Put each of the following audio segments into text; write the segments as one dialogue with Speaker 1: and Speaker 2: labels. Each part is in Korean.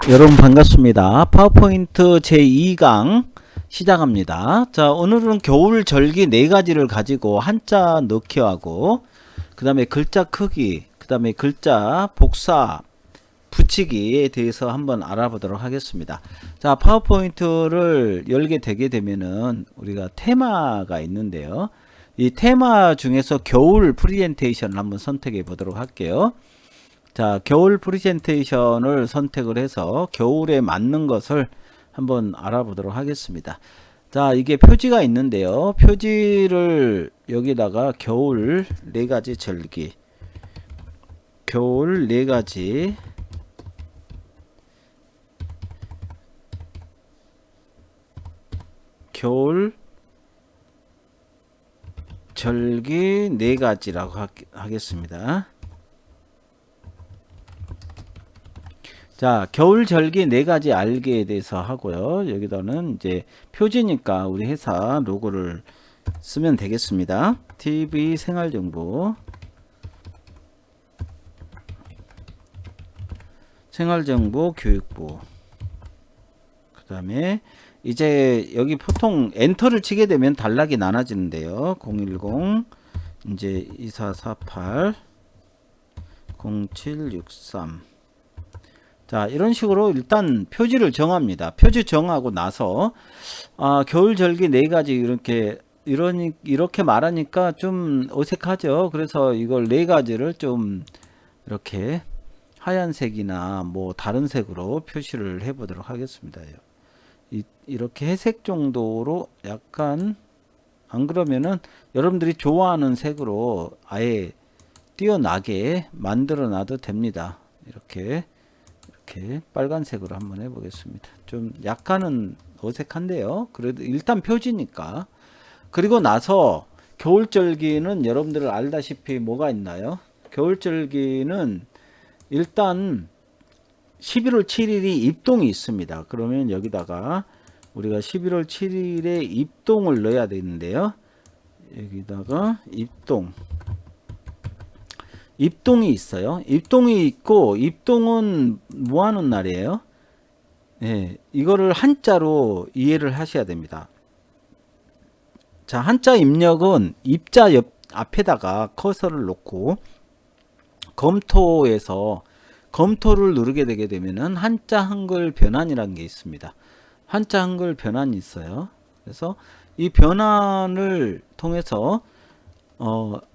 Speaker 1: 여러분 반갑습니다. 파워포인트 제2강 시작합니다. 자, 오늘은 겨울 절기 4가지를 가지고 한자 넣기하고 그 다음에 글자 크기, 그 다음에 글자 복사, 붙이기에 대해서 한번 알아보도록 하겠습니다. 자, 파워포인트를 열게 되게 되면은 우리가 테마가 있는데요. 이 테마 중에서 겨울 프레젠테이션을 한번 선택해 보도록 할게요. 자, 겨울 프레젠테이션을 선택을 해서 겨울에 맞는 것을 한번 알아보도록 하겠습니다. 자, 이게 표지가 있는데요. 표지를 여기다가 겨울 4가지 절기, 겨울 4가지, 겨울 절기 4가지라고 하겠습니다. 자, 겨울 절기 4가지 알기에 대해서 하고요. 여기다는 이제 표지니까 우리 회사 로고를 쓰면 되겠습니다. TV 생활정보, 생활정보 교육부. 그 다음에 이제 여기 보통 엔터를 치게 되면 단락이 나눠지는데요. 010 이제 2448 0763. 자, 이런 식으로 일단 표지를 정합니다. 표지 정하고 나서 겨울 절기 4가지 이렇게 말하니까 좀 어색하죠. 그래서 이걸 4가지를 좀 이렇게 하얀색이나 뭐 다른 색으로 표시를 해 보도록 하겠습니다. 이렇게 회색 정도로 약간, 안 그러면은 여러분들이 좋아하는 색으로 아예 띄어나게 만들어 놔도 됩니다. 이렇게 빨간색으로 한번 해보겠습니다. 좀 약간은 어색한데요. 그래도 일단 표지니까. 그리고 나서 겨울절기는 여러분들 알다시피 뭐가 있나요? 겨울절기는 일단 11월 7일이 입동이 있습니다. 그러면 여기다가 우리가 11월 7일에 입동을 넣어야 되는데요. 여기다가 입동이 있어요. 입동이 있고, 입동은 뭐 하는 날이에요? 예, 이거를 한자로 이해를 하셔야 됩니다. 자, 한자 입력은 입자 옆 앞에다가 커서를 놓고 검토를 누르게 되게 되면은 한자 한글 변환이라는 게 있습니다. 한자 한글 변환이 있어요. 그래서 이 변환을 통해서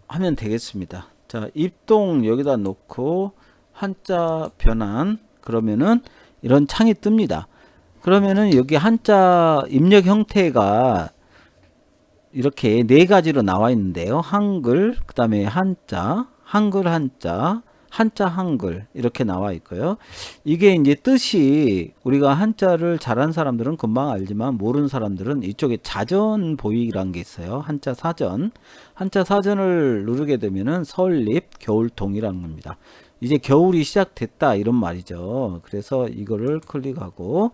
Speaker 1: 하면 되겠습니다. 자, 입동 여기다 놓고 한자 변환, 그러면은 이런 창이 뜹니다. 그러면은 여기 한자 입력 형태가 이렇게 4가지로 나와 있는데요. 한글, 그 다음에 한자, 한글 한자, 한자 한글 이렇게 나와 있고요. 이게 이제 뜻이 우리가 한자를 잘하는 사람들은 금방 알지만 모르는 사람들은 이쪽에 자전 보이란 게 있어요. 한자 사전. 한자 사전을 누르게 되면은 설립 겨울동이라는 겁니다. 이제 겨울이 시작됐다 이런 말이죠. 그래서 이거를 클릭하고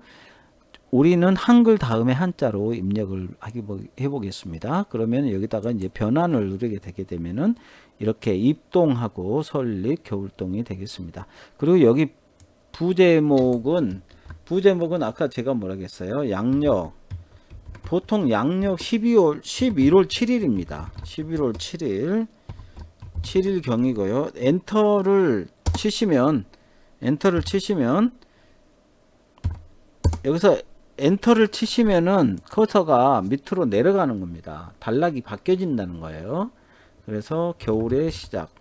Speaker 1: 우리는 한글 다음에 한자로 입력을 해보겠습니다. 그러면 여기다가 이제 변환을 누르게 되게 되면은 이렇게 입동하고 설립 겨울동이 되겠습니다. 그리고 여기 부제목은 아까 제가 뭐라고 했어요? 양력. 보통 양력 11월 7일입니다. 11월 7일 경이고요. 엔터를 치시면 여기서 엔터를 치시면은 커서가 밑으로 내려가는 겁니다. 단락이 바뀌어진다는 거예요. 그래서 겨울의 시작.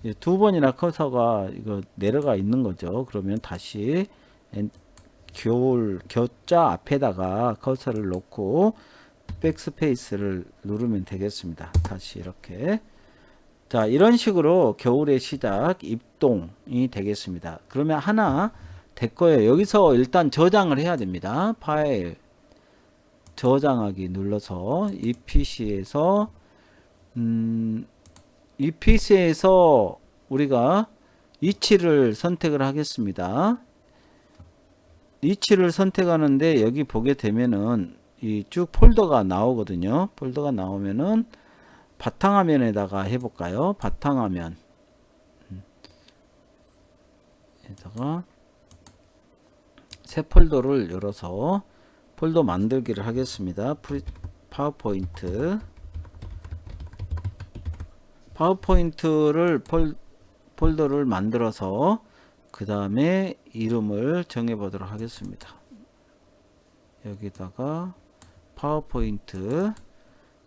Speaker 1: 이제 2번이나 커서가 이거 내려가 있는 거죠. 그러면 다시 겨울 겨자 앞에다가 커서를 놓고 백스페이스를 누르면 되겠습니다. 다시 이렇게. 자, 이런 식으로 겨울의 시작 입동이 되겠습니다. 그러면 하나 됐고요. 여기서 일단 저장을 해야 됩니다. 파일 저장하기 눌러서 이 PC에서 우리가 위치를 선택을 하겠습니다. 위치를 선택하는데 여기 보게 되면은 이 쭉 폴더가 나오거든요. 폴더가 나오면은 바탕화면에다가 해볼까요? 바탕화면 에다가 새 폴더를 열어서 폴더 만들기를 하겠습니다. 파워포인트를 폴더를 만들어서 그 다음에 이름을 정해 보도록 하겠습니다. 여기다가 파워포인트,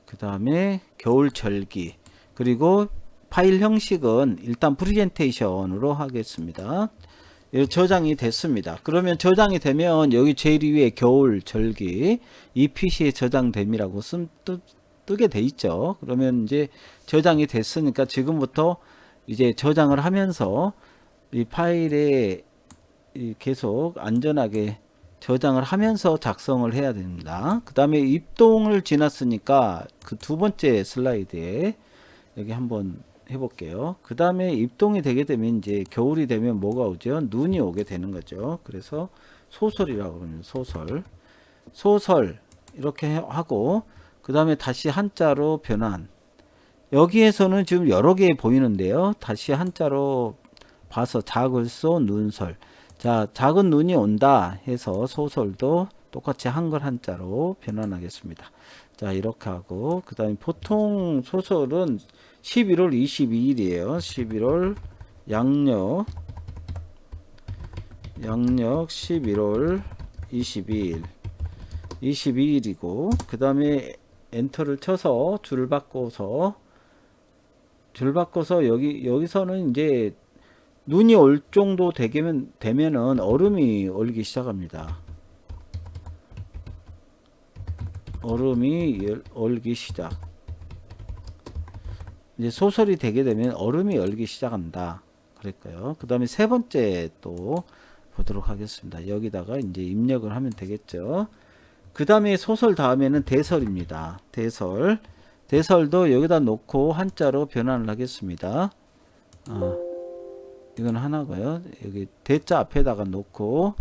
Speaker 1: 그 다음에 겨울절기, 그리고 파일 형식은 일단 프레젠테이션으로 하겠습니다. 저장이 됐습니다. 그러면 저장이 되면 여기 제일 위에 겨울절기 이 PC에 저장됨이라고 뜨게 돼 있죠. 그러면 이제 저장이 됐으니까 지금부터 이제 저장을 하면서 이 파일에 계속 안전하게 저장을 하면서 작성을 해야 됩니다. 그 다음에 입동을 지났으니까 그 두 번째 슬라이드에 여기 한번 해볼게요. 그 다음에 입동이 되게 되면 이제 겨울이 되면 뭐가 오죠? 눈이 오게 되는 거죠. 그래서 소설이라고 그러는 소설 이렇게 하고 그 다음에 다시 한자로 변환. 여기에서는 지금 여러 개 보이는데요. 다시 한자로 봐서 작을소 눈설. 자, 작은 눈이 온다 해서 소설도 똑같이 한글 한자로 변환하겠습니다. 자, 이렇게 하고 그 다음에 보통 소설은 11월 22일이에요. 11월 양력 11월 22일이고 그 다음에 엔터를 쳐서 줄 바꿔서 여기서는 이제 눈이 올 정도 되면은 얼음이 얼기 시작합니다. 얼음이 얼기 시작. 이제 소설이 되게 되면 얼음이 얼기 시작한다. 그럴까요? 그 다음에 세 번째 또 보도록 하겠습니다. 여기다가 이제 입력을 하면 되겠죠. 그 다음에 소설 다음에는 대설입니다. 대설도 여기다 놓고 한자로 변환을 하겠습니다. 이건 하나고요. 여기 대자 앞에다가 놓고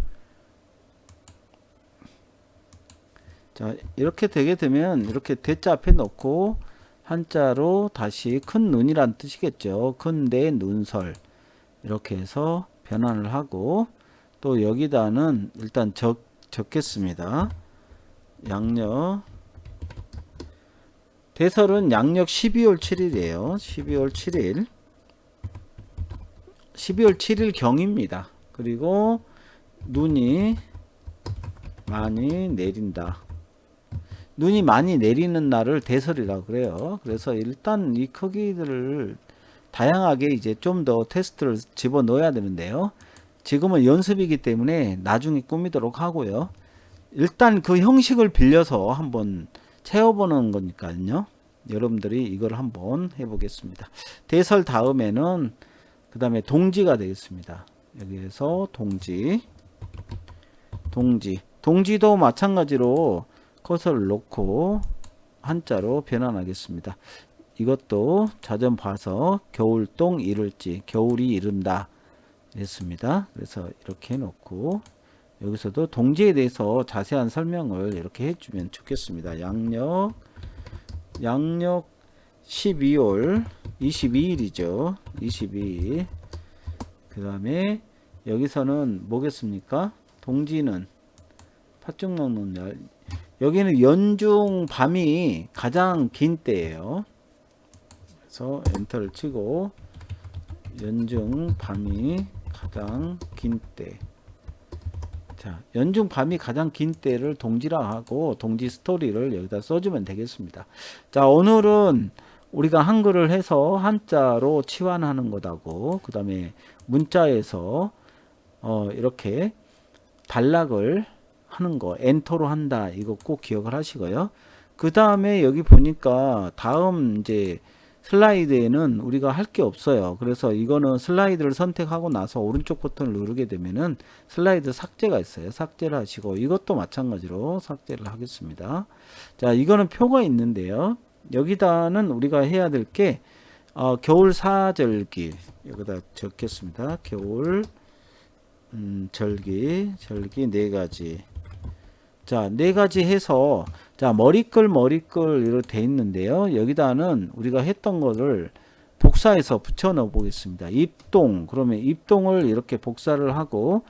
Speaker 1: 자 이렇게 되게 되면 이렇게 대자 앞에 놓고 한자로 다시 큰 눈이란 뜻이겠죠. 큰데 눈설 이렇게 해서 변환을 하고 또 여기다는 일단 적겠습니다. 양력 대설은 양력 12월 7일이에요. 12월 7일 경입니다. 그리고 눈이 많이 내린다. 눈이 많이 내리는 날을 대설이라고 그래요. 그래서 일단 이 크기들을 다양하게 이제 좀 더 테스트를 집어 넣어야 되는데요. 지금은 연습이기 때문에 나중에 꾸미도록 하고요. 일단 그 형식을 빌려서 한번 채워보는 거니까요. 여러분들이 이걸 한번 해보겠습니다. 대설 다음에는 그 다음에 동지가 되겠습니다. 여기에서 동지도 마찬가지로 커서를 놓고 한자로 변환하겠습니다. 이것도 자전 봐서 겨울동 이를지 겨울이 이른다 했습니다. 그래서 이렇게 해놓고 여기서도 동지에 대해서 자세한 설명을 이렇게 해주면 좋겠습니다. 양력 12월 22일이죠. 22일. 그 다음에 여기서는 뭐겠습니까? 동지는 팥죽 먹는 날. 여기는 연중 밤이 가장 긴 때예요. 그래서 엔터를 치고 연중 밤이 가장 긴 때. 자, 연중 밤이 가장 긴 때를 동지라 하고 동지 스토리를 여기다 써주면 되겠습니다. 자, 오늘은 우리가 한글을 해서 한자로 치환하는 것하고 그 다음에 문자에서 이렇게 단락을 하는 거 엔터로 한다. 이거 꼭 기억을 하시고요. 그 다음에 여기 보니까 다음 이제 슬라이드에는 우리가 할 게 없어요. 그래서 이거는 슬라이드를 선택하고 나서 오른쪽 버튼을 누르게 되면은 슬라이드 삭제가 있어요. 삭제를 하시고 이것도 마찬가지로 삭제를 하겠습니다. 자, 이거는 표가 있는데요. 여기다는 우리가 해야 될 게 겨울 사절기 여기다 적겠습니다. 겨울 절기 네 가지. 자, 네 가지 해서 자, 머리글 이렇게 돼 있는데요. 여기다는 우리가 했던 거를 복사해서 붙여 넣어 보겠습니다. 입동 그러면 입동을 이렇게 복사를 하고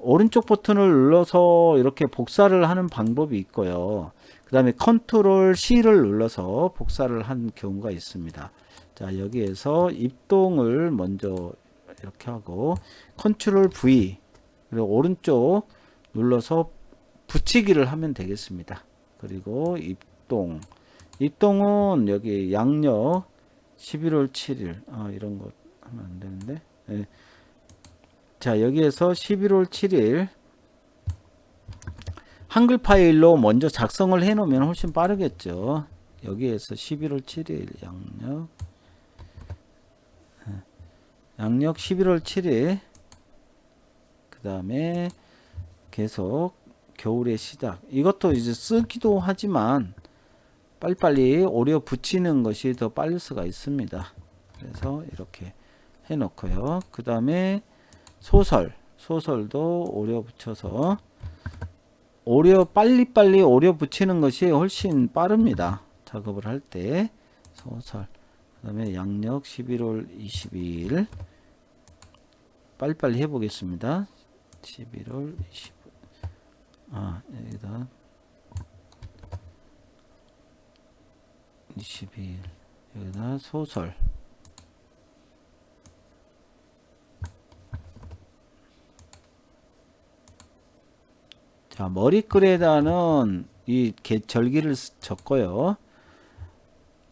Speaker 1: 오른쪽 버튼을 눌러서 이렇게 복사를 하는 방법이 있고요. 그 다음에 컨트롤 C를 눌러서 복사를 한 경우가 있습니다. 자, 여기에서 입동을 먼저 이렇게 하고 컨트롤 V 그리고 오른쪽 눌러서 붙이기를 하면 되겠습니다. 그리고 입동은 여기 양력 11월 7일 이런 거 하면 안 되는데. 네. 자, 여기에서 11월 7일 한글 파일로 먼저 작성을 해 놓으면 훨씬 빠르겠죠. 여기에서 11월 7일 양력 11월 7일 그 다음에 계속 겨울의 시작. 이것도 이제 쓰기도 하지만 빨리빨리 오려 붙이는 것이 더 빠를 수가 있습니다. 그래서 이렇게 해 놓고요. 그 다음에 소설도 오려 붙여서 빨리빨리 오려 붙이는 것이 훨씬 빠릅니다. 작업을 할 때. 소설. 그 다음에 양력 11월 22일. 빨리빨리 해보겠습니다. 11월 20일. 여기다 22일. 여기다 소설. 자, 머리글에다는 이 절기를 적고요.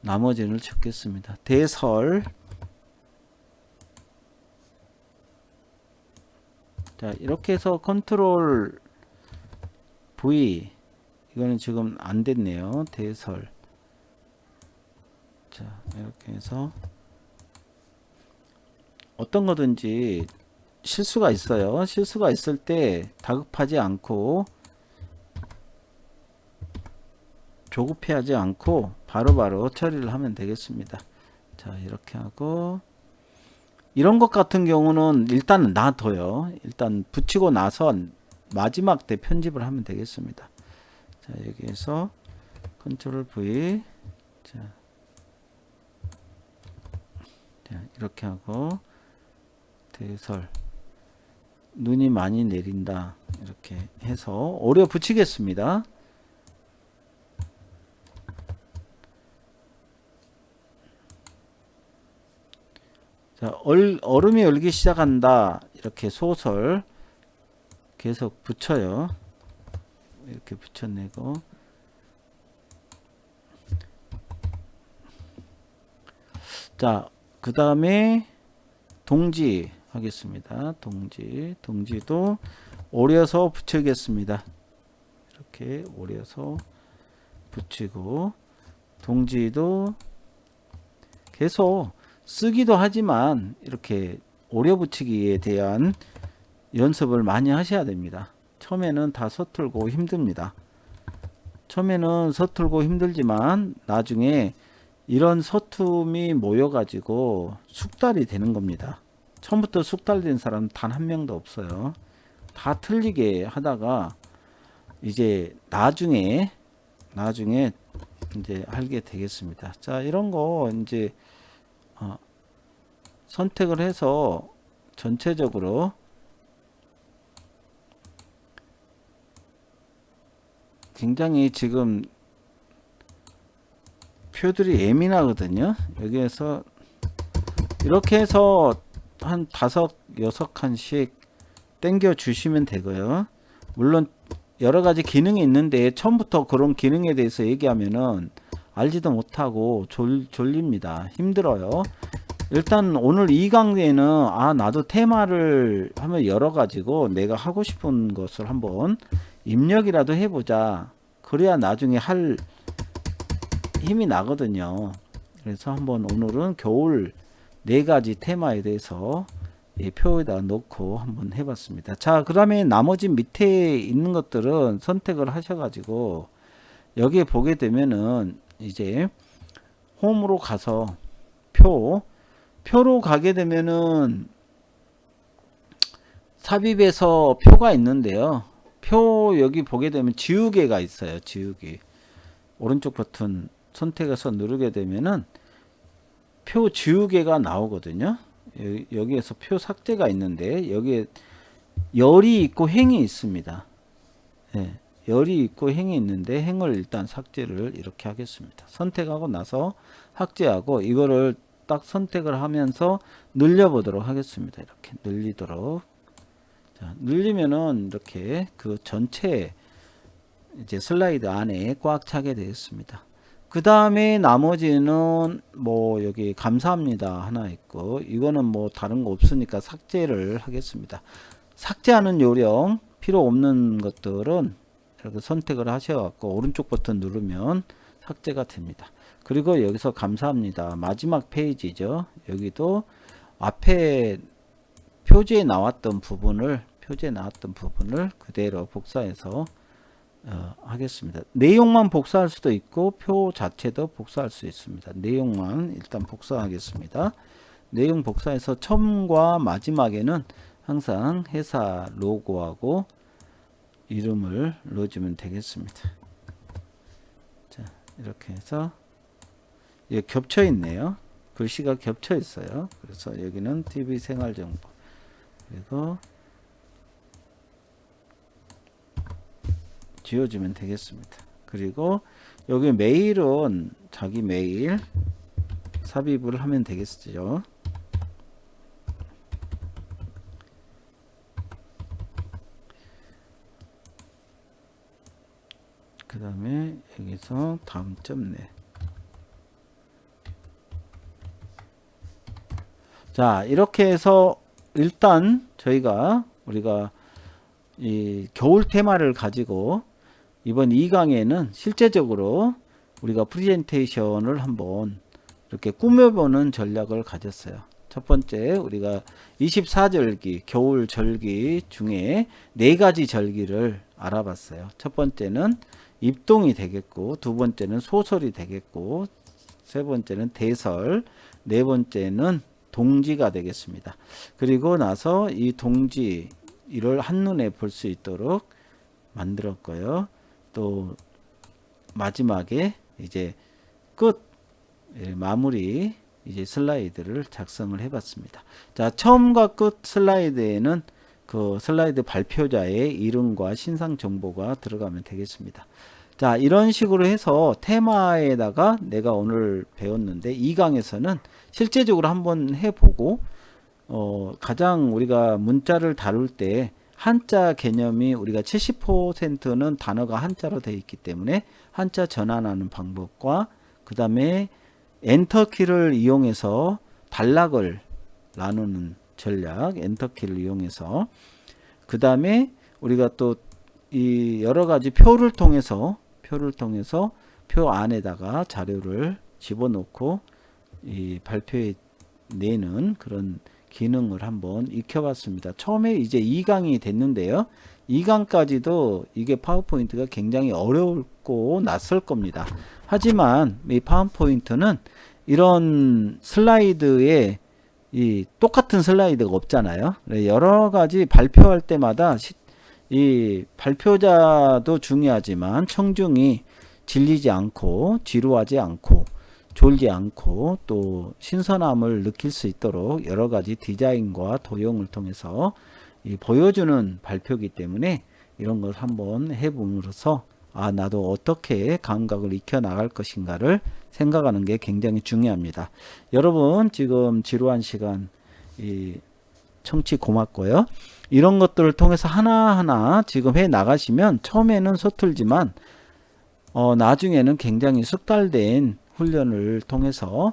Speaker 1: 나머지를 적겠습니다. 대설. 자, 이렇게 해서 컨트롤 V. 이거는 지금 안 됐네요. 대설. 자, 이렇게 해서 어떤 거든지 실수가 있어요. 실수가 있을 때 다급하지 않고 조급해하지 않고 바로바로 처리를 하면 되겠습니다. 자, 이렇게 하고 이런 것 같은 경우는 일단 놔둬요. 일단 붙이고 나서 마지막 때 편집을 하면 되겠습니다. 자, 여기에서 컨트롤 V. 자, 이렇게 하고 대설. 눈이 많이 내린다. 이렇게 해서 오려 붙이겠습니다. 자, 얼음이 얼기 시작한다. 이렇게 소설 계속 붙여요. 이렇게 붙여내고 자, 그 다음에 동지 하겠습니다. 동지도 오려서 붙이겠습니다. 이렇게 오려서 붙이고 동지도 계속 쓰기도 하지만 이렇게 오려 붙이기에 대한 연습을 많이 하셔야 됩니다. 처음에는 다 서툴고 힘듭니다. 처음에는 서툴고 힘들지만 나중에 이런 서툼이 모여 가지고 숙달이 되는 겁니다. 처음부터 숙달된 사람 단 한 명도 없어요. 다 틀리게 하다가 이제 나중에 이제 알게 되겠습니다. 자, 이런 거 이제 선택을 해서 전체적으로 굉장히 지금 표들이 예민하거든요. 여기에서 이렇게 해서 한 5-6칸씩 당겨 주시면 되고요. 물론 여러 가지 기능이 있는데 처음부터 그런 기능에 대해서 얘기하면은 알지도 못하고 졸립니다. 힘들어요. 일단 오늘 이 강의에는 나도 테마를 한번 열어 가지고 내가 하고 싶은 것을 한번 입력이라도 해보자. 그래야 나중에 할 힘이 나거든요. 그래서 한번 오늘은 겨울 4가지 테마에 대해서 표에다 넣고 한번 해봤습니다. 자, 그 다음에 나머지 밑에 있는 것들은 선택을 하셔가지고 여기에 보게 되면은 이제 홈으로 가서 표로 가게 되면은 삽입에서 표가 있는데요. 표 여기 보게 되면 지우개가 있어요. 지우개. 오른쪽 버튼 선택해서 누르게 되면은 표 지우개가 나오거든요. 여기에서 표 삭제가 있는데 여기에 열이 있고 행이 있습니다. 예, 열이 있고 행이 있는데 행을 일단 삭제를 이렇게 하겠습니다. 선택하고 나서 삭제하고 이거를 딱 선택을 하면서 늘려보도록 하겠습니다. 이렇게 늘리도록. 자, 늘리면은 이렇게 그 전체 이제 슬라이드 안에 꽉 차게 되었습니다. 그 다음에 나머지는 뭐 여기 감사합니다 하나 있고, 이거는 뭐 다른 거 없으니까 삭제를 하겠습니다. 삭제하는 요령 필요 없는 것들은 이렇게 선택을 하셔갖고 오른쪽 버튼 누르면 삭제가 됩니다. 그리고 여기서 감사합니다 마지막 페이지죠. 여기도 앞에 표지에 나왔던 부분을 그대로 복사해서 하겠습니다. 내용만 복사할 수도 있고 표 자체도 복사할 수 있습니다. 내용만 일단 복사하겠습니다. 내용 복사해서 처음과 마지막에는 항상 회사 로고하고 이름을 넣어주면 되겠습니다. 자, 이렇게 해서 이게 겹쳐 있네요. 글씨가 겹쳐 있어요. 그래서 여기는 TV 생활정보, 그리고 지워주면 되겠습니다. 그리고 여기 메일은 자기 메일 삽입을 하면 되겠죠. 그 다음에 여기서 다음 점 내. 자, 이렇게 해서 일단 우리가 이 겨울 테마를 가지고 이번 2강에는 실제적으로 우리가 프레젠테이션을 한번 이렇게 꾸며보는 전략을 가졌어요. 첫 번째, 우리가 24절기 겨울 절기 중에 4가지 절기를 알아봤어요. 첫 번째는 입동이 되겠고, 두 번째는 소설이 되겠고, 세 번째는 대설, 네 번째는 동지가 되겠습니다. 그리고 나서 이 동지 이를 한눈에 볼 수 있도록 만들었고요. 또 마지막에 이제 끝 마무리 이제 슬라이드를 작성을 해봤습니다. 자, 처음과 끝 슬라이드에는 그 슬라이드 발표자의 이름과 신상 정보가 들어가면 되겠습니다. 자, 이런 식으로 해서 테마에다가 내가 오늘 배웠는데 2강에서는 실제적으로 한번 해보고 가장 우리가 문자를 다룰 때 한자 개념이 우리가 70%는 단어가 한자로 되어 있기 때문에 한자 전환하는 방법과 그 다음에 엔터키를 이용해서 단락을 나누는 전략, 엔터키를 이용해서, 그 다음에 우리가 또 이 여러 가지 표를 통해서 표 안에다가 자료를 집어넣고 이 발표에 내는 그런 기능을 한번 익혀봤습니다. 처음에 이제 2강이 됐는데요. 2강까지도 이게 파워포인트가 굉장히 어렵고 낯설 겁니다. 하지만 이 파워포인트는 이런 슬라이드에 이 똑같은 슬라이드가 없잖아요. 여러 가지 발표할 때마다 이 발표자도 중요하지만 청중이 질리지 않고 지루하지 않고 졸지 않고 또 신선함을 느낄 수 있도록 여러 가지 디자인과 도형을 통해서 보여주는 발표이기 때문에 이런 걸 한번 해봄으로써 나도 어떻게 감각을 익혀 나갈 것인가를 생각하는 게 굉장히 중요합니다. 여러분 지금 지루한 시간 청취 고맙고요. 이런 것들을 통해서 하나하나 지금 해 나가시면 처음에는 서툴지만 나중에는 굉장히 숙달된 훈련을 통해서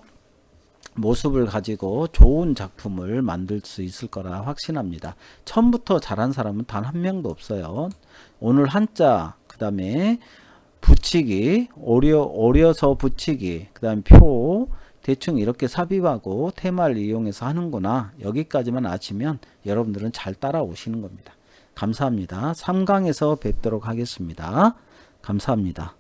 Speaker 1: 모습을 가지고 좋은 작품을 만들 수 있을 거라 확신합니다. 처음부터 잘한 사람은 단 한 명도 없어요. 오늘 한자, 그 다음에 붙이기, 오려서 붙이기, 그 다음에 표, 대충 이렇게 삽입하고 테마를 이용해서 하는구나. 여기까지만 아시면 여러분들은 잘 따라오시는 겁니다. 감사합니다. 3강에서 뵙도록 하겠습니다. 감사합니다.